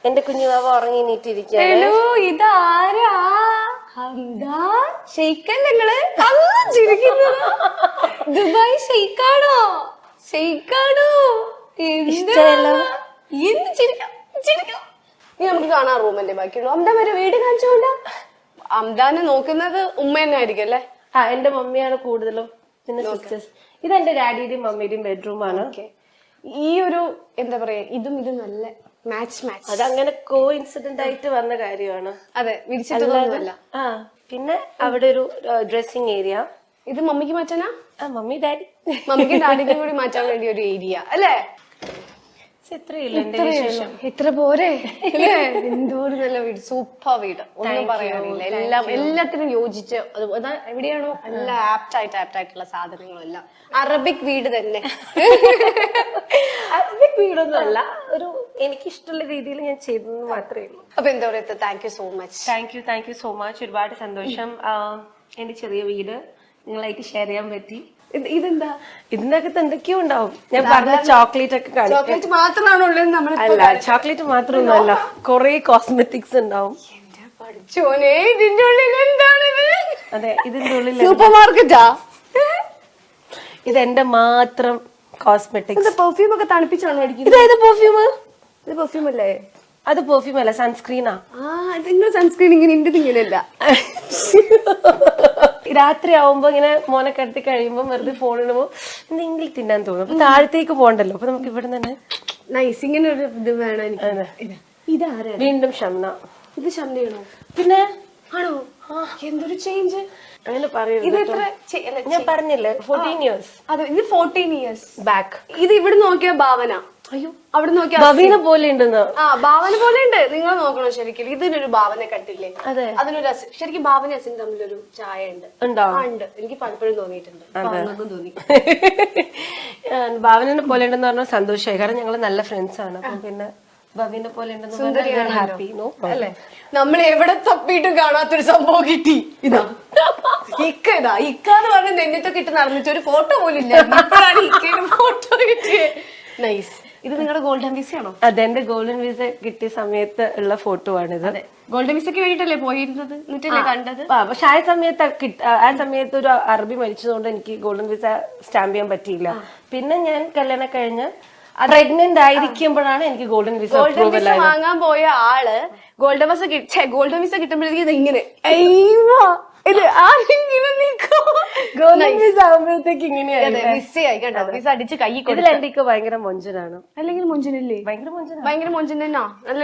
എന്റെ കുഞ്ഞുവാവ ഉറങ്ങി നീറ്റിരിക്കുകയാണ്. ഹലോ, ഇതാരാ? ഹംദാൻ ഷെയ്ഖല്ലേ നിങ്ങള്? ദുബായ് ഷെയ്ഖാണോ? ഷെയ്ഖാണോ? ഇഷ്ടമല്ലോ. എന്ത് ചിരിക്കാം ചിരിക്കാം. ഇനി നമുക്ക് കാണാൻ റൂമല്ലേ ബാക്കിയുള്ളൂ. അംദാൻ വരെ വീട് കാണിച്ചുകൊണ്ടാ. അംദാനെ നോക്കുന്നത് ഉമ്മ തന്നെ ആയിരിക്കും അല്ലേ? എന്റെ മമ്മിയാണ് കൂടുതലും, പിന്നെ സിസ്റ്റേഴ്സ്. ഇതെന്റെ ഡാഡിയുടെയും മമ്മിയുടെയും ബെഡ്റൂമാണ്. ഈ ഒരു എന്താ പറയാ, ഇതും നല്ല മാച്ച്. അതങ്ങനെ കോ ഇൻസിഡന്റ് ആയിട്ട് വന്ന കാര്യമാണ്. അതെ, വിരിച്ചിട്ടൊന്നുമല്ല. പിന്നെ അവിടെ ഒരു ഡ്രസ്സിംഗ് ഏരിയ. ഇത് മമ്മിക്ക് മാറ്റാനാ? മമ്മി ഡാഡി, മമ്മിക്ക് ഡാഡിക്കും കൂടി മാറ്റാൻ വേണ്ടി ഒരു ഏരിയ അല്ലേ? ഇത്രയില്ല എന്റെ വിശേഷം. എത്ര പോരെ അല്ലേ? എന്തോരു നല്ല വീട്, സൂപ്പർ വീട്, ഒന്നും പറയാനില്ല. എല്ലാത്തിനും യോജിച്ച്, എവിടെയാണോ എല്ലാം ആപ്റ്റായിട്ടുള്ള സാധനങ്ങളെല്ലാം. അറബിക് വീട് തന്നെ. അറബിക് വീടൊന്നും അല്ല, ഒരു എനിക്കിഷ്ടമുള്ള രീതിയിൽ ഞാൻ ചെയ്തെന്ന് മാത്രമേ ഉള്ളൂ. അപ്പൊ എന്താ പറയാ, thank you so much. Thank you so much. ഒരുപാട് സന്തോഷം. എന്റെ ചെറിയ വീട് നിങ്ങളായിട്ട് ഷെയർ ചെയ്യാൻ പറ്റി. ഇതെന്താ? ഇതിനകത്ത് എന്തൊക്കെയോ ഉണ്ടാവും. ഞാൻ പറഞ്ഞ ചോക്ലേറ്റ് ഒക്കെ കാണിക്കും. ചോക്ലേറ്റ് മാത്രമാണോ ഉള്ളത്? അല്ല, ചോക്ലേറ്റ് മാത്രമൊന്നുമല്ല, കൊറേ കോസ്മെറ്റിക്സ് ഉണ്ടാവും. പഠിച്ചോനെ, ഇതിന്റെ ഉള്ളിൽ എന്താണിത്? അതെ, ഇതിന്റെ ഉള്ളിൽ സൂപ്പർ മാർക്കറ്റാ? ഇതെന്റെ മാത്രം കോസ്മെറ്റിക്സ്. പെർഫ്യൂം ഒക്കെ തണുപ്പിച്ചാണോ അടിക്കുന്നത്? ഇതേത് പെർഫ്യൂം? ഇത് പെർഫ്യൂം അല്ലേ? അത് പെർഫ്യൂം അല്ല, സൺസ്ക്രീനാ. നിങ്ങൾ സൺസ്ക്രീൻ ഇങ്ങനെ ഇങ്ങനെയല്ല. രാത്രി ആവുമ്പോ ഇങ്ങനെ മോനെ കിടത്തി കഴിയുമ്പോ വെറുതെ ഫോൺ ഇടുമ്പോ എന്തെങ്കിലും തിന്നാൻ തോന്നും. അപ്പൊ താഴത്തേക്ക് പോകണ്ടല്ലോ, അപ്പൊ നമുക്ക് ഇവിടെ തന്നെ നൈസ് ഇങ്ങനെ ഒരു ഇത് വേണം എനിക്ക്. ഇതാരാ? വീണ്ടും ഷംന. ഇത് ഷംനയാണോ? പിന്നെ ആണോ? എന്തൊരു ചേഞ്ച് അങ്ങനെ പറയരുത്. ഇത് എത്ര? ഞാൻ പറഞ്ഞില്ലേ 14 years. അതെ, ഇത് 14 years ബാക്ക്. ഇത് ഇവിടെ നോക്കിയ ഭാവന. അയ്യോ, അവിടെ നോക്കിയ ഭവീനെ പോലെ ഉണ്ടെന്ന്. ഭാവന പോലെ ഉണ്ട്. നിങ്ങൾ നോക്കണോ ശരിക്കും? ഇതിനൊരു ഭാവന കണ്ടില്ലേ? അതെ, അതിനൊരു ശരിക്കും ഭാവന അസിൻ തമ്മിലൊരു ചായ ഉണ്ട്. ഉണ്ട്, എനിക്ക് പലപ്പോഴും തോന്നിയിട്ടുണ്ട്. തോന്നി. ഭാവനെ പോലെ ഉണ്ടെന്ന് പറഞ്ഞാൽ സന്തോഷമായി, കാരണം ഞങ്ങള് നല്ല ഫ്രണ്ട്സ് ആണ്. അപ്പം പിന്നെ ഭവീനെ പോലെ ഉണ്ടെന്ന് ഹാപ്പി. അല്ലേ? നമ്മൾ എവിടെ തപ്പിയിട്ടും കാണാത്തൊരു സംഭവം കിട്ടി. ഇക്കാന്ന് പറഞ്ഞ നെഞ്ഞത്തൊക്കെ ഇട്ട് നടന്നിട്ട് ഒരു ഫോട്ടോ പോലും ഇല്ല. ഫോട്ടോ കിട്ടിയേ. നൈസ്. ഇത് നിങ്ങളുടെ ഗോൾഡൻ വിസ ആണോ? അതെ, എന്റെ ഗോൾഡൻ വിസ കിട്ടിയ സമയത്ത് ഉള്ള ഫോട്ടോ ആണിത്. ഗോൾഡൻ വിസയ്ക്ക് വേണ്ടിട്ടല്ലേ പോയിരുന്നത്? എന്നിട്ടല്ലേ കണ്ടത്? പക്ഷെ ആ സമയത്ത് ഒരു അറബി മരിച്ചതുകൊണ്ട് എനിക്ക് ഗോൾഡൻ വിസ സ്റ്റാമ്പ് ചെയ്യാൻ പറ്റിയില്ല. പിന്നെ ഞാൻ കല്യാണം കഴിഞ്ഞ് പ്രഗ്നന്റ് ആയിരിക്കുമ്പോഴാണ് എനിക്ക് ഗോൾഡൻ വിസ വാങ്ങാൻ പോയ ആള് ഗോൾഡൻ വിസ കിട്ടുമ്പോഴേക്കും ഇങ്ങനെ വിസ അടിച്ച് കൈ കൊടുത്തു. എന്റെ ഭയങ്കര മൊഞ്ചനാണ്. അല്ലെങ്കിൽ മൊഞ്ചനല്ലേ? ഭയങ്കര മൊഞ്ചൻ തന്നെയാ. നല്ല